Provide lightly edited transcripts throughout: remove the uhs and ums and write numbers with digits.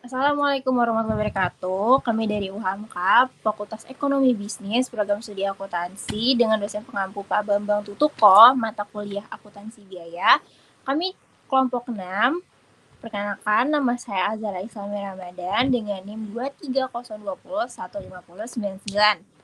Assalamualaikum warahmatullahi wabarakatuh. Kami dari UHAMKAP, Fakultas Ekonomi Bisnis, Program Studi Akuntansi, dengan dosen pengampu Pak Bambang Tutuko, mata kuliah Akuntansi Biaya. Kami kelompok 6. Perkenalkan, nama saya Azhara Islami Ramadan dengan NIM 23020150199.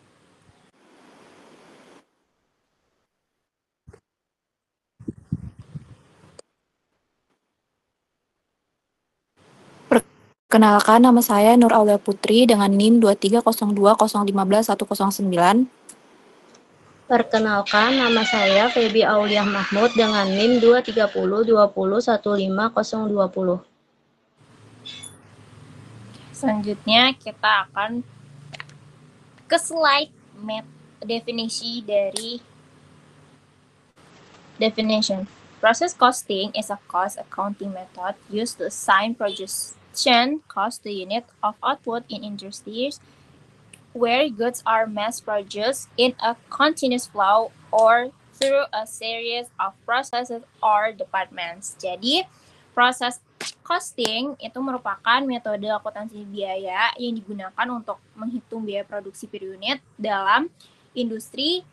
Perkenalkan, nama saya Nur Aulia Putri dengan NIM 23020151109. Perkenalkan, nama saya Feby Auliah Mahmud dengan NIM 230201520. Selanjutnya kita akan ke slide definisi dari definition. Process costing is a cost accounting method used to assign production cost to unit of output in industries where goods are mass produced in a continuous flow or through a series of processes or departments. Jadi, proses costing itu merupakan metode akuntansi biaya yang digunakan untuk menghitung biaya produksi per unit dalam industri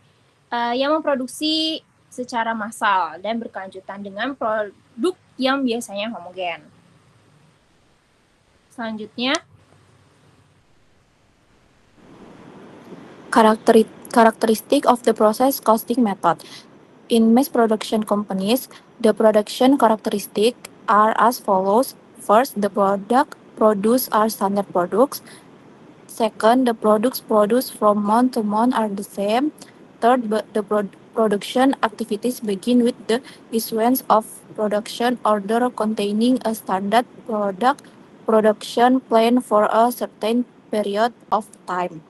yang memproduksi secara massal dan berkelanjutan dengan produk yang biasanya homogen. Selanjutnya, Characteristic of the process costing method. In mass production companies, the production characteristics are as follows. First, the product produced are standard products. Second, the products produced from month to month are the same. Third, the production activities begin with the issuance of production order containing a standard production plan for a certain period of time.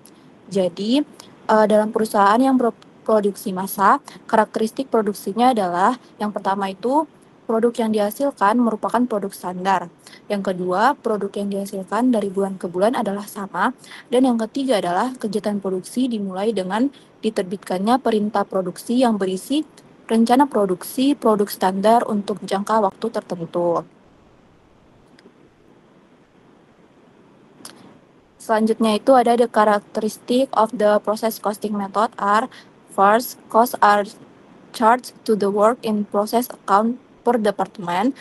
Jadi, dalam perusahaan yang berproduksi massa, karakteristik produksinya adalah yang pertama itu produk yang dihasilkan merupakan produk standar. Yang kedua, produk yang dihasilkan dari bulan ke bulan adalah sama. Dan yang ketiga adalah kegiatan produksi dimulai dengan diterbitkannya perintah produksi yang berisi rencana produksi produk standar untuk jangka waktu tertentu. Selanjutnya itu ada the characteristic of the process costing method are first, costs are charged to the work in process account per department.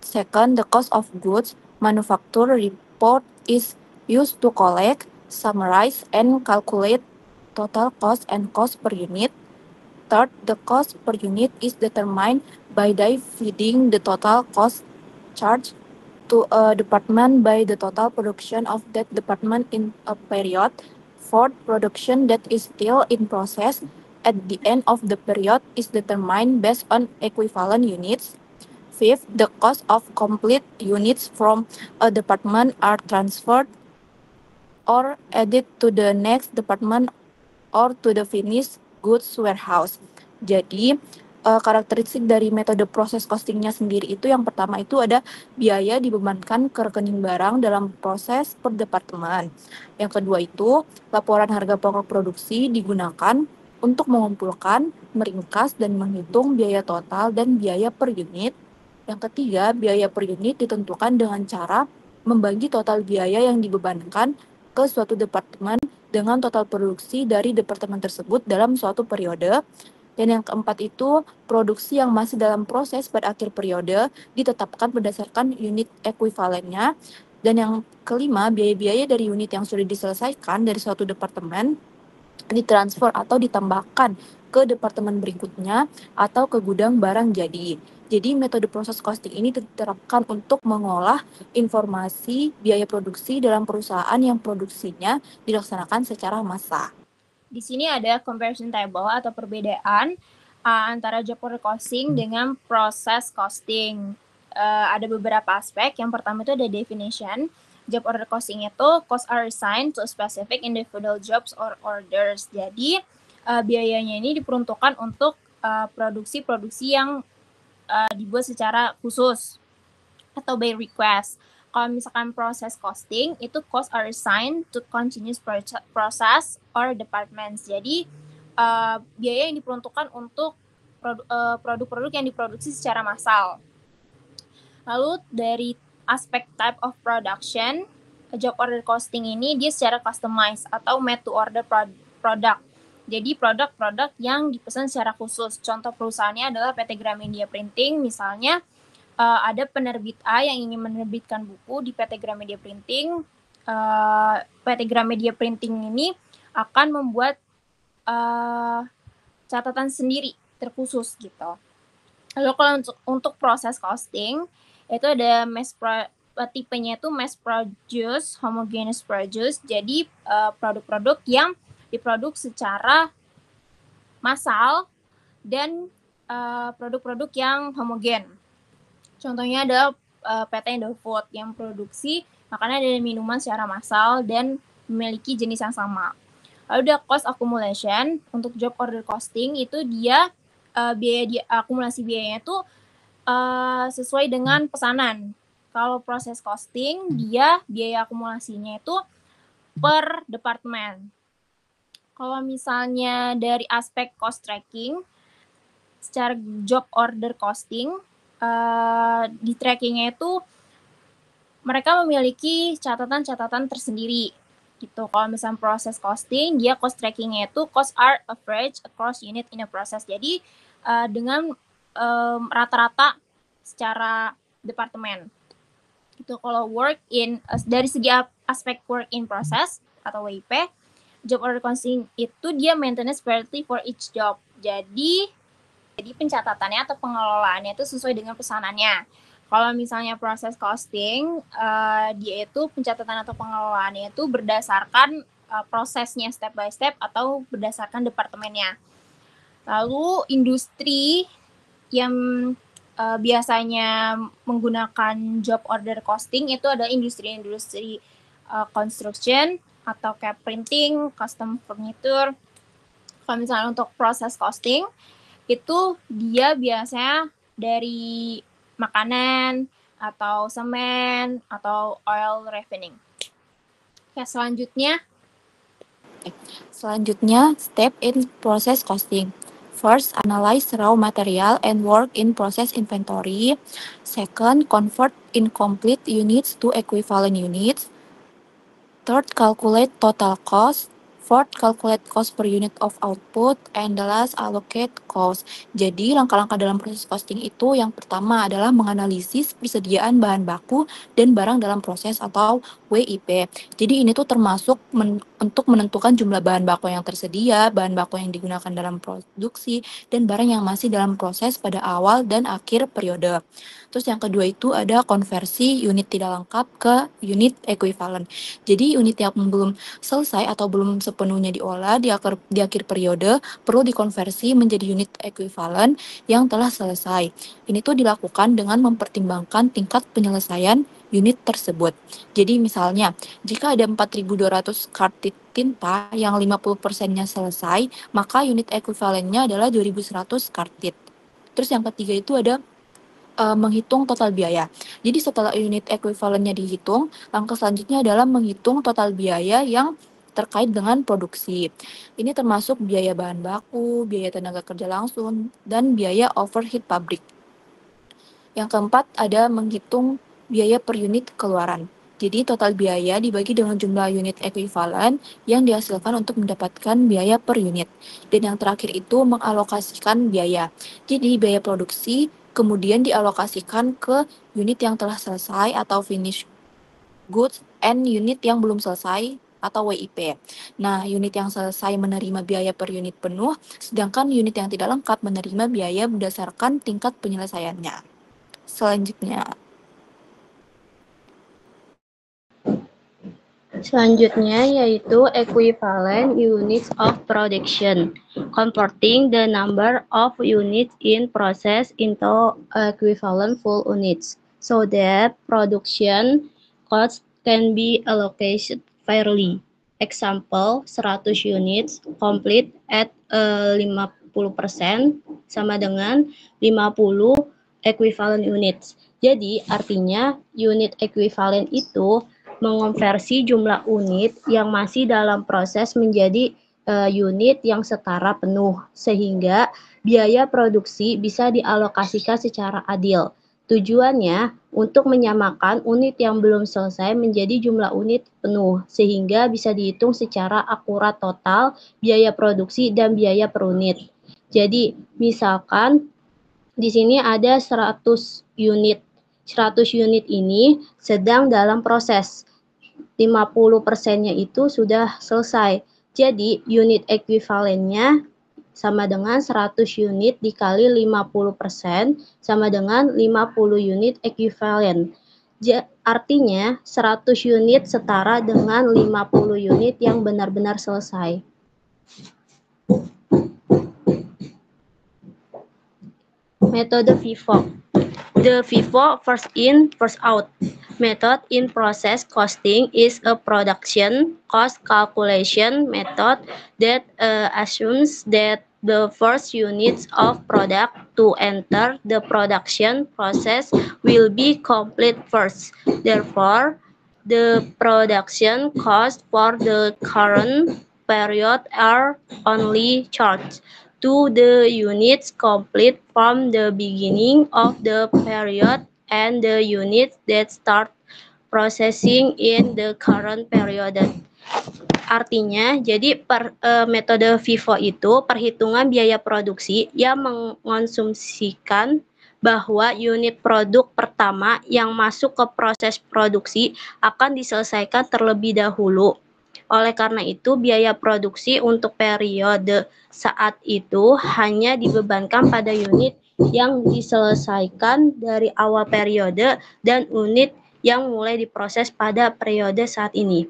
Second, the cost of goods manufactured report is used to collect, summarize, and calculate total cost and cost per unit. Third, the cost per unit is determined by dividing the total cost charged to a department by the total production of that department in a period. Fourth, production that is still in process at the end of the period is determined based on equivalent units. Fifth, the cost of complete units from a department are transferred or added to the next department or to the finished goods warehouse. Jadi, karakteristik dari metode proses costingnya sendiri itu yang pertama itu ada biaya dibebankan ke rekening barang dalam proses per departemen. Yang kedua itu laporan harga pokok produksi digunakan untuk mengumpulkan, meringkas, dan menghitung biaya total dan biaya per unit. Yang ketiga, biaya per unit ditentukan dengan cara membagi total biaya yang dibebankan ke suatu departemen dengan total produksi dari departemen tersebut dalam suatu periode. Dan yang keempat itu, produksi yang masih dalam proses pada akhir periode ditetapkan berdasarkan unit ekuivalennya. Dan yang kelima, biaya-biaya dari unit yang sudah diselesaikan dari suatu departemen ditransfer atau ditambahkan ke departemen berikutnya atau ke gudang barang jadi. Jadi metode proses costing ini diterapkan untuk mengolah informasi biaya produksi dalam perusahaan yang produksinya dilaksanakan secara massal. Di sini ada comparison table atau perbedaan antara job order costing dengan proses costing. Ada beberapa aspek. Yang pertama itu ada definition. Job order costing itu cost are assigned to specific individual jobs or orders. Jadi biayanya ini diperuntukkan untuk produksi-produksi yang dibuat secara khusus atau by request. Kalau misalkan proses costing, itu cost are assigned to continuous process or departments. Jadi, biaya yang diperuntukkan untuk produk-produk yang diproduksi secara massal. Lalu dari aspek type of production, job order costing ini dia secara customized atau made to order product. Jadi produk-produk yang dipesan secara khusus. Contoh perusahaannya adalah PT Gramedia Printing. Misalnya ada penerbit A yang ingin menerbitkan buku di PT Gramedia Printing. PT Gramedia Printing ini akan membuat catatan sendiri terkhusus gitu. Lalu kalau untuk proses costing itu ada tipenya itu mass produce, homogeneous produce. Jadi produk-produk yang diproduksi secara massal dan produk-produk yang homogen. Contohnya adalah PT Indofood yang produksi makanan dan minuman secara massal dan memiliki jenis yang sama. Lalu ada cost accumulation. Untuk job order costing itu dia akumulasi biayanya itu sesuai dengan pesanan. Kalau proses costing, dia biaya akumulasinya itu per departemen. Kalau misalnya dari aspek cost tracking, secara job order costing, di trackingnya itu mereka memiliki catatan-catatan tersendiri. Gitu. Kalau misalnya proses costing, dia cost trackingnya itu cost are average across unit in a process. Jadi dengan rata-rata secara departemen. Gitu. Kalau dari segi aspek work in process atau WIP, job order costing itu dia maintenance priority for each job. Jadi pencatatannya atau pengelolaannya itu sesuai dengan pesanannya. Kalau misalnya proses costing, dia itu pencatatan atau pengelolaannya itu berdasarkan prosesnya step by step atau berdasarkan departemennya. Lalu industri yang biasanya menggunakan job order costing itu adalah industri construction atau kayak printing, custom furniture. Kalau misalnya untuk proses costing itu dia biasanya dari makanan atau semen atau oil refining. Ya, Selanjutnya, step in process costing. First, analyze raw material and work in process inventory. Second, convert incomplete units to equivalent units. Third, calculate total cost. Fourth, calculate cost per unit of output. And the last, allocate cost. Jadi, langkah-langkah dalam proses costing itu yang pertama adalah menganalisis persediaan bahan baku dan barang dalam proses atau WIP. Jadi, ini tuh termasuk untuk menentukan jumlah bahan baku yang tersedia, bahan baku yang digunakan dalam produksi, dan barang yang masih dalam proses pada awal dan akhir periode. Terus yang kedua itu ada konversi unit tidak lengkap ke unit ekuivalen. Jadi unit yang belum selesai atau belum sepenuhnya diolah di akhir periode perlu dikonversi menjadi unit ekuivalen yang telah selesai. Ini tuh dilakukan dengan mempertimbangkan tingkat penyelesaian unit tersebut. Jadi misalnya, jika ada 4.200 kartit tinta yang 50%-nya selesai, maka unit ekuivalennya adalah 2.100 kartit. Terus yang ketiga itu ada menghitung total biaya. Jadi setelah unit ekuivalennya dihitung, langkah selanjutnya adalah menghitung total biaya yang terkait dengan produksi. Ini termasuk biaya bahan baku, biaya tenaga kerja langsung, dan biaya overhead pabrik. Yang keempat ada menghitung biaya per unit keluaran. Jadi total biaya dibagi dengan jumlah unit ekuivalen yang dihasilkan untuk mendapatkan biaya per unit. Dan yang terakhir itu mengalokasikan biaya. Jadi biaya produksi kemudian dialokasikan ke unit yang telah selesai atau finished goods and unit yang belum selesai atau WIP. Nah, unit yang selesai menerima biaya per unit penuh, sedangkan unit yang tidak lengkap menerima biaya berdasarkan tingkat penyelesaiannya. Selanjutnya yaitu equivalent units of production, converting the number of units in process into equivalent full units, so that production cost can be allocated fairly. Example, 100 units complete at 50% sama dengan 50 equivalent units. Jadi artinya unit equivalent itu mengonversi jumlah unit yang masih dalam proses menjadi unit yang setara penuh, sehingga biaya produksi bisa dialokasikan secara adil. Tujuannya untuk menyamakan unit yang belum selesai menjadi jumlah unit penuh, sehingga bisa dihitung secara akurat total biaya produksi dan biaya per unit. Jadi, misalkan di sini ada 100 unit. 100 unit ini sedang dalam proses. 50%-nya itu sudah selesai. Jadi, unit ekuivalennya sama dengan 100 unit dikali 50% sama dengan 50 unit ekuivalen. Artinya 100 unit setara dengan 50 unit yang benar-benar selesai. Metode FIFO. The FIFO, first in, first out method in process costing is a production cost calculation method that assumes that the first units of product to enter the production process will be complete first. Therefore, the production cost for the current period are only charged to the units complete from the beginning of the period and the units that start processing in the current period. Artinya, jadi metode FIFO itu perhitungan biaya produksi yang mengonsumsikan bahwa unit produk pertama yang masuk ke proses produksi akan diselesaikan terlebih dahulu. Oleh karena itu, biaya produksi untuk periode saat itu hanya dibebankan pada unit yang diselesaikan dari awal periode dan unit yang mulai diproses pada periode saat ini.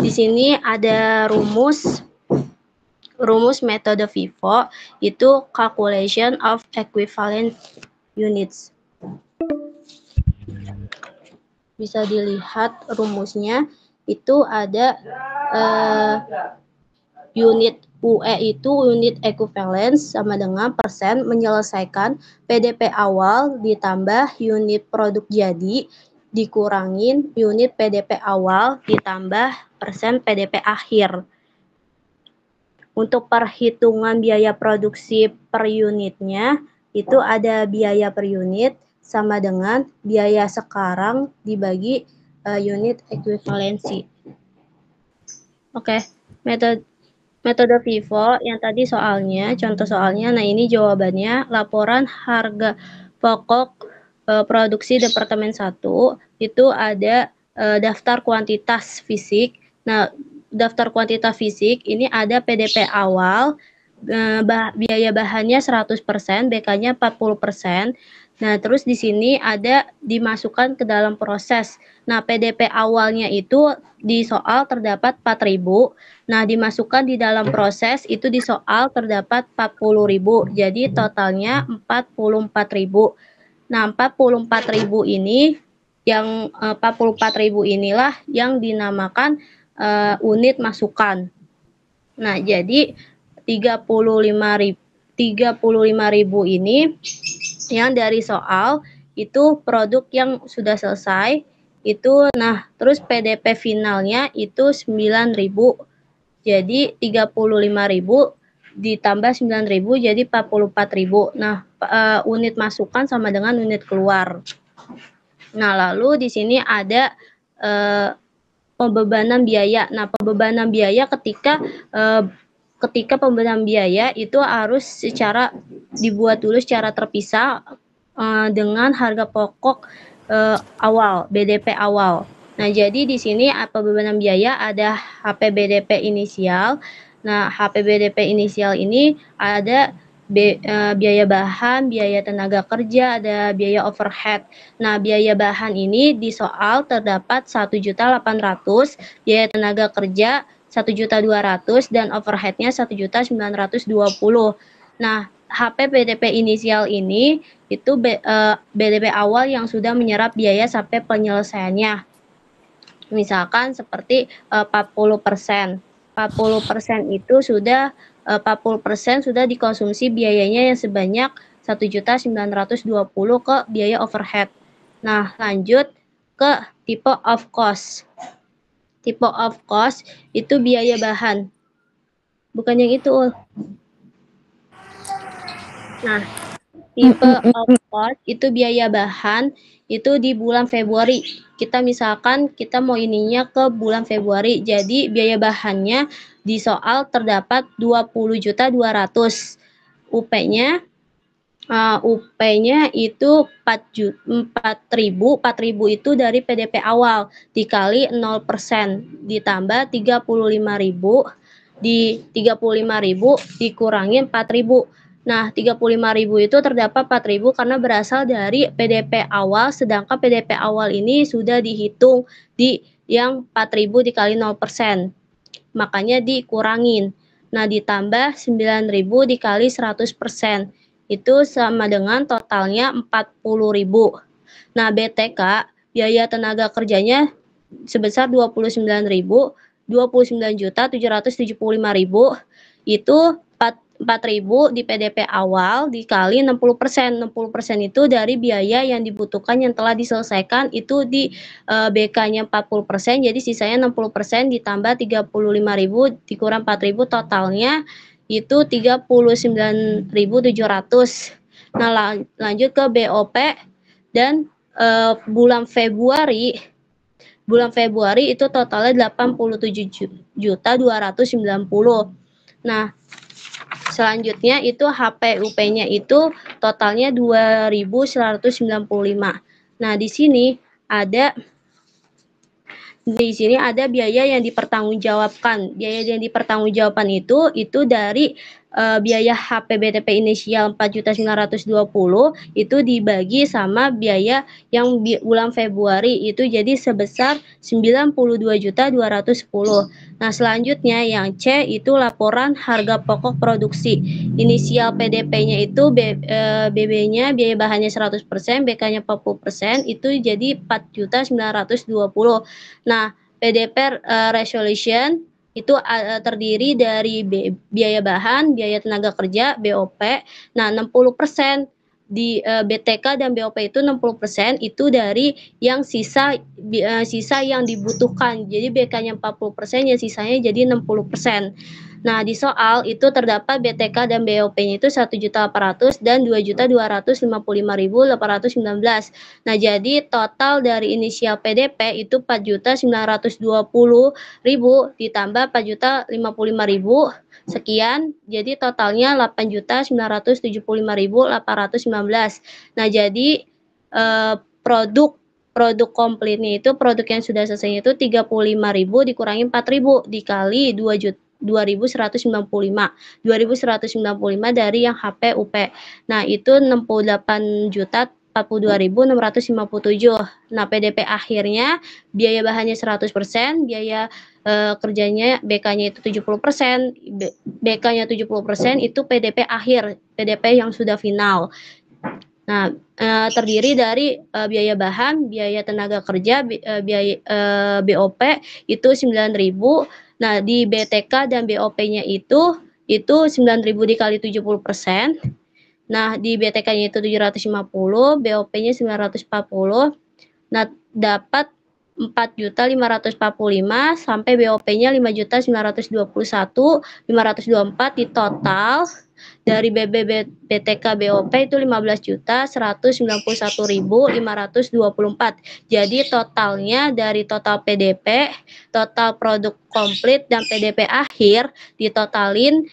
Di sini ada rumus metode FIFO, itu calculation of equivalent units. Bisa dilihat rumusnya, itu ada unit UE itu unit equivalence sama dengan persen menyelesaikan PDP awal ditambah unit produk jadi dikurangin unit PDP awal ditambah persen PDP akhir. Untuk perhitungan biaya produksi per unitnya itu ada biaya per unit sama dengan biaya sekarang dibagi unit ekuivalensi. Oke, metode FIFO yang tadi soalnya, contoh soalnya, nah ini jawabannya, laporan harga pokok produksi Departemen 1, itu ada daftar kuantitas fisik. Nah, daftar kuantitas fisik ini ada PDP awal, biaya bahannya 100%, BK-nya 40%. Nah, terus di sini ada dimasukkan ke dalam proses. Nah, PDP awalnya itu di soal terdapat 4.000. Nah, dimasukkan di dalam proses itu di soal terdapat 40.000. Jadi totalnya 44.000. Nah, 44.000 ini yang 44.000 inilah yang dinamakan unit masukan. Nah, jadi 35.000 ini yang dari soal itu produk yang sudah selesai itu, nah terus PDP finalnya itu 9.000. Jadi 35.000 ditambah 9.000 jadi 44.000. Nah, unit masukan sama dengan unit keluar. Nah, lalu di sini ada pembebanan biaya. Nah, pembebanan biaya ketika pembebanan biaya itu harus dibuat dulu secara terpisah dengan harga pokok awal, BDP awal. Nah, jadi di sini pembebanan biaya ada HPBDP inisial. Nah, HPBDP inisial ini ada biaya bahan, biaya tenaga kerja, ada biaya overhead. Nah, biaya bahan ini di soal terdapat 1.800.000, biaya tenaga kerja 1.200.000 dan overheadnya 1.920.000. Nah, HP BDP inisial ini itu BDP awal yang sudah menyerap biaya sampai penyelesaiannya. Misalkan seperti 40%. 40% itu sudah 40% sudah dikonsumsi biayanya yang sebanyak 1.920.000 ke biaya overhead. Nah, lanjut ke type of cost. Type of cost itu biaya bahan. Bukan yang itu. Nah, tipe of cost itu biaya bahan itu di bulan Februari. Kita misalkan kita mau ininya ke bulan Februari. Jadi biaya bahannya di soal terdapat 20.200.000. UP-nya UP-nya itu 4.000 itu dari PDP awal dikali 0% ditambah 35.000 di 35.000 dikurangi 4.000. Nah, 35.000 itu terdapat 4.000 karena berasal dari PDP awal, sedangkan PDP awal ini sudah dihitung di yang 4.000 dikali 0%. Makanya dikurangin. Nah, ditambah 9.000 dikali 100%. Itu sama dengan totalnya 40.000. Nah, BTK, biaya tenaga kerjanya sebesar 29.775.000 itu 4.000 di PDP awal dikali 60%. 60% itu dari biaya yang dibutuhkan yang telah diselesaikan itu di BK-nya 40%, jadi sisanya 60% ditambah 35.000 dikurang 4.000 totalnya itu 39.700. Nah, lanjut ke BOP dan bulan Februari itu totalnya 87.290. Nah, selanjutnya itu HPUP-nya itu totalnya 2.195. Nah, di sini ada biaya yang dipertanggungjawabkan. Biaya yang dipertanggungjawabkan itu dari biaya HPBTP inisial 4.920 itu dibagi sama biaya yang bulan Februari itu jadi sebesar 92.210. Nah, selanjutnya yang C itu laporan harga pokok produksi. Inisial PDP-nya itu BB-nya biaya bahannya 100%, BK-nya 40%, itu jadi 4.920. Nah, PDP resolution itu terdiri dari biaya bahan, biaya tenaga kerja, BOP. Nah, 60% di BTK dan BOP itu 60% itu dari yang sisa yang dibutuhkan. Jadi BK-nya 40%, ya sisanya jadi 60%. Nah, di soal itu terdapat BTK dan BOP-nya itu 1.800.000 dan 2.255.819. Nah, jadi total dari inisial PDP itu 4.920.000 ditambah 4.055.000 sekian, jadi totalnya 8.975.819. Nah, jadi produk komplitnya itu produk yang sudah selesai itu 35.000 dikurangi 4.000 dikali 2.195 dari yang HPUP. Nah, itu 68.042.657. Nah, PDP akhirnya biaya bahannya 100%, biaya kerjanya BK-nya itu 70%, BK-nya 70% itu PDP akhir, PDP yang sudah final. Nah, terdiri dari biaya bahan, biaya tenaga kerja, biaya BOP itu 9.000. Nah, di BTK dan BOP-nya itu 9.000 dikali 70%. Nah, di BTK-nya itu 750, BOP-nya 940. Nah, dapat 4.545 sampai BOP-nya 5.921.524 di total dari BTK BOP itu 15.191.524. Jadi totalnya dari total PDP, total produk komplit dan PDP akhir ditotalin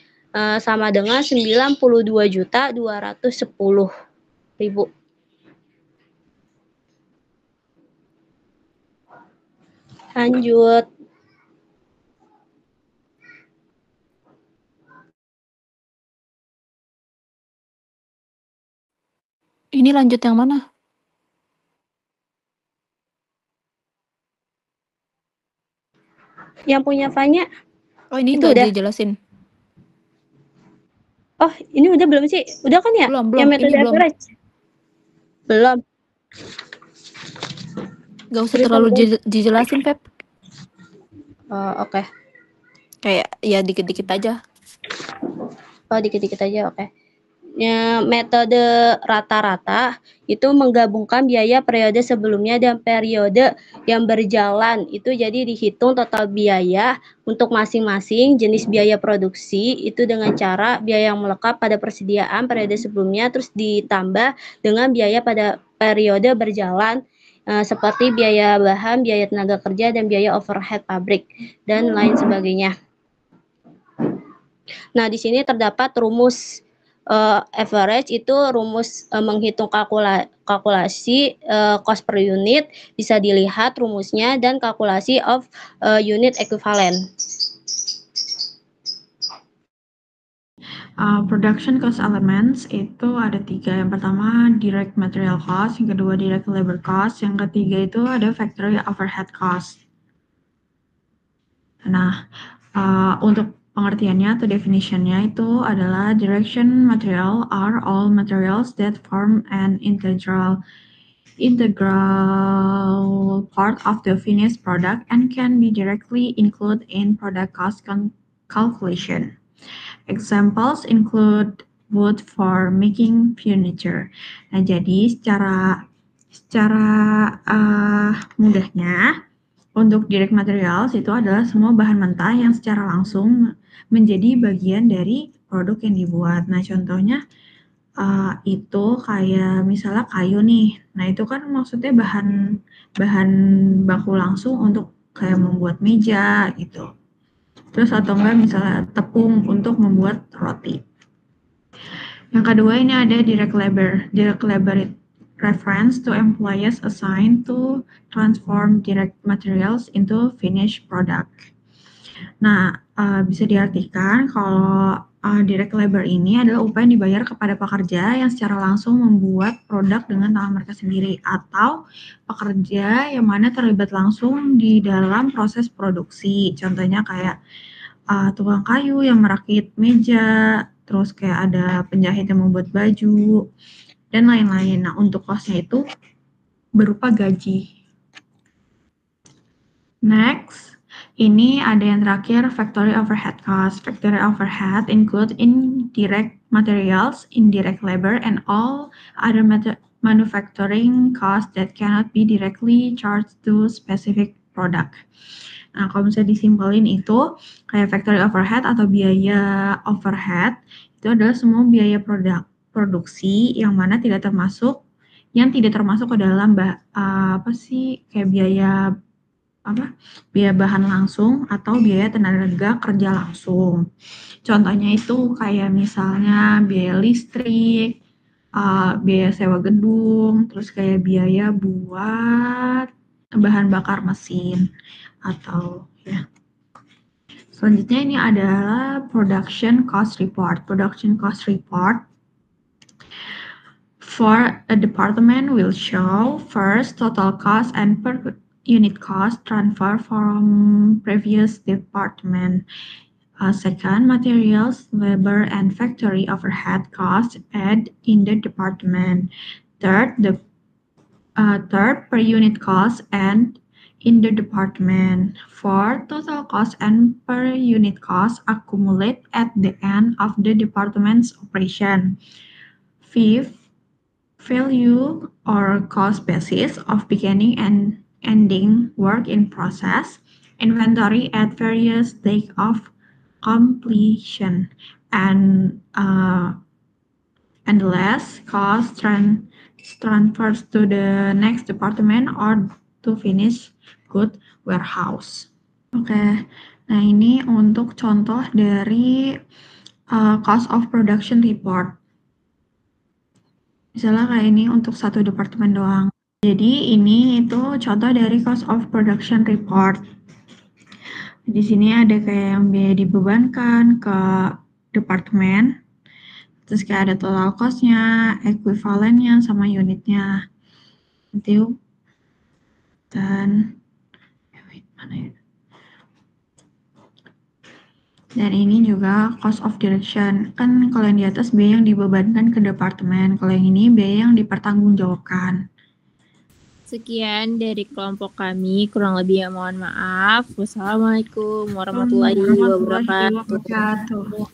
sama dengan 92.210.000. Lanjut. Ini lanjut yang mana? Yang punya Fanya. Oh, ini itu udah udah dijelasin. Oh, ini udah belum sih? Udah kan ya? Belum. Yang metode Ini belum. average. Belum. Gak usah terlalu dijelasin, Pep. Oke. Kayak ya dikit-dikit aja. Oh, dikit-dikit aja, oke. metode rata-rata itu menggabungkan biaya periode sebelumnya dan periode yang berjalan. Itu jadi dihitung total biaya untuk masing-masing jenis biaya produksi itu dengan cara biaya yang melekat pada persediaan periode sebelumnya terus ditambah dengan biaya pada periode berjalan seperti biaya bahan, biaya tenaga kerja, dan biaya overhead pabrik, dan lain sebagainya. Nah, di sini terdapat rumus average, itu rumus menghitung kalkulasi cost per unit, bisa dilihat rumusnya, dan kalkulasi of unit equivalent. Production cost elements itu ada 3. Yang pertama direct material cost, yang kedua direct labor cost, yang ketiga itu ada factory overhead cost. Nah, untuk pengertiannya atau definitionnya itu adalah direction material are all materials that form an integral part of the finished product and can be directly included in product cost calculation. Examples include wood for making furniture. Nah, jadi secara mudahnya, untuk direct materials itu adalah semua bahan mentah yang secara langsung menjadi bagian dari produk yang dibuat. Nah, contohnya itu kayak misalnya kayu nih. Nah, itu kan maksudnya bahan baku langsung untuk kayak membuat meja gitu. Terus atau enggak misalnya tepung untuk membuat roti. Yang kedua ini ada direct labor. Direct labor reference to employees assigned to transform direct materials into finished product. Nah, bisa diartikan kalau direct labor ini adalah upah yang dibayar kepada pekerja yang secara langsung membuat produk dengan tangan mereka sendiri, atau pekerja yang mana terlibat langsung di dalam proses produksi. Contohnya kayak tukang kayu yang merakit meja, terus kayak ada penjahit yang membuat baju, dan lain-lain. Nah, untuk cost-nya itu berupa gaji. Next, ini ada yang terakhir, factory overhead cost. Factory overhead include indirect materials, indirect labor, and all other manufacturing costs that cannot be directly charged to specific product. Nah, kalau misalnya disimpulin itu, kayak factory overhead atau biaya overhead, itu adalah semua biaya produksi yang mana tidak termasuk ke dalam kayak biaya bahan langsung atau biaya tenaga kerja langsung. Contohnya itu kayak misalnya biaya listrik, biaya sewa gedung, terus kayak biaya buat bahan bakar mesin atau ya. Selanjutnya ini adalah production cost report. Production cost report for a department will show first total cost and per unit cost transfer from previous department. Second, materials, labor, and factory overhead costs add in the department. Third, per unit cost and in the department. Fourth, total cost and per unit cost accumulate at the end of the department's operation. Fifth, value or cost basis of beginning and ending work in process. Inventory at various stage of completion. And the last, cost transfers to the next department or to finish good warehouse. Oke, nah ini untuk contoh dari cost of production report. Misalnya kayak ini untuk satu departemen doang. Jadi ini itu contoh dari cost of production report. Di sini ada kayak yang biaya dibebankan ke departemen, terus kayak ada total cost-nya, equivalent-nya, sama unitnya. Dan ini juga cost of direction. Kan kalau yang di atas biaya yang dibebankan ke departemen, kalau yang ini biaya yang dipertanggungjawabkan. Sekian dari kelompok kami, kurang lebih mohon maaf. Wassalamualaikum warahmatullahi wabarakatuh.